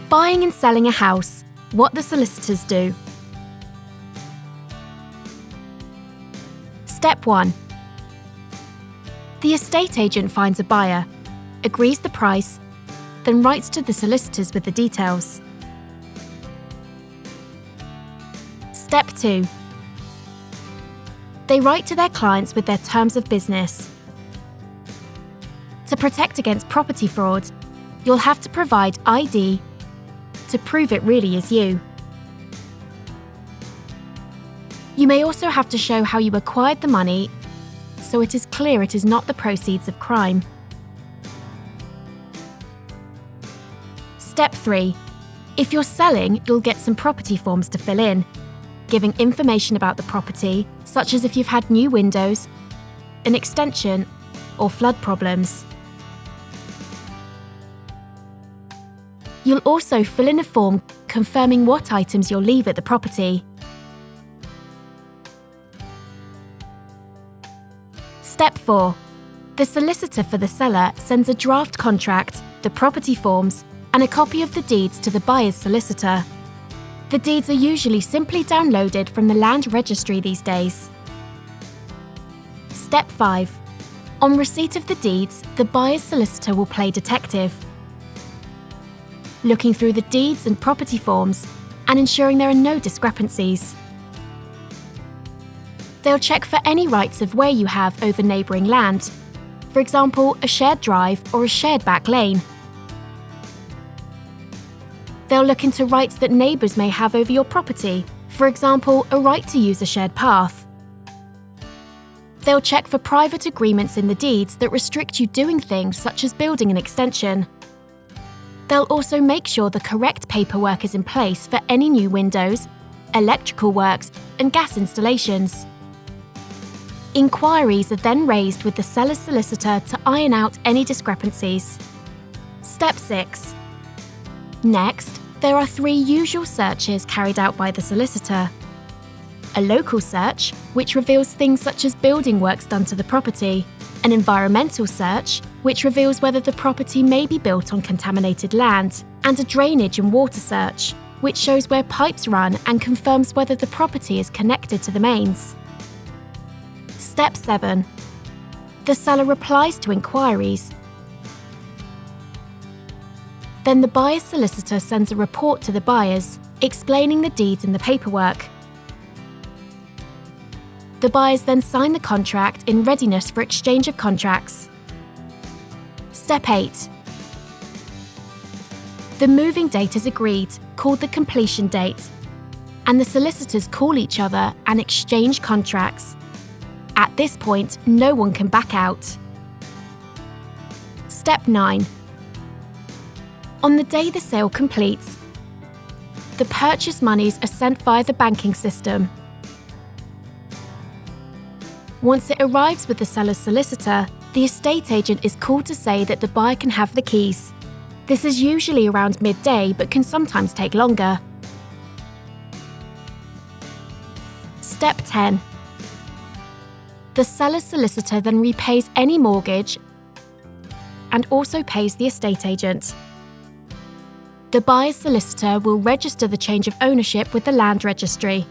Buying and selling a house. What the solicitors do. Step 1. The estate agent finds a buyer, agrees the price, then writes to the solicitors with the details. Step 2. They write to their clients with their terms of business. To protect against property fraud, you'll have to provide ID to prove it really is you. You may also have to show how you acquired the money, so it is clear it is not the proceeds of crime. Step 3. If you're selling, you'll get some property forms to fill in, giving information about the property, such as if you've had new windows, an extension, or flood problems. You'll also fill in a form confirming what items you'll leave at the property. Step 4. The solicitor for the seller sends a draft contract, the property forms, and a copy of the deeds to the buyer's solicitor. The deeds are usually simply downloaded from the land registry these days. Step 5. On receipt of the deeds, the buyer's solicitor will play detective, looking through the deeds and property forms and ensuring there are no discrepancies. They'll check for any rights of way you have over neighbouring land, for example, a shared drive or a shared back lane. They'll look into rights that neighbours may have over your property, for example, a right to use a shared path. They'll check for private agreements in the deeds that restrict you doing things such as building an extension. They'll also make sure the correct paperwork is in place for any new windows, electrical works, and gas installations. Inquiries are then raised with the seller's solicitor to iron out any discrepancies. Step 6. Next, there are 3 usual searches carried out by the solicitor. A local search, which reveals things such as building works done to the property. An environmental search, which reveals whether the property may be built on contaminated land. And a drainage and water search, which shows where pipes run and confirms whether the property is connected to the mains. Step 7. The seller replies to inquiries. Then the buyer's solicitor sends a report to the buyers, explaining the deeds and the paperwork. The buyers then sign the contract in readiness for exchange of contracts. Step 8. The moving date is agreed, called the completion date, and the solicitors call each other and exchange contracts. At this point, no one can back out. Step 9. On the day the sale completes, the purchase monies are sent via the banking system. Once it arrives with the seller's solicitor, the estate agent is called to say that the buyer can have the keys. This is usually around midday, but can sometimes take longer. Step 10. The seller's solicitor then repays any mortgage and also pays the estate agent. The buyer's solicitor will register the change of ownership with the land registry.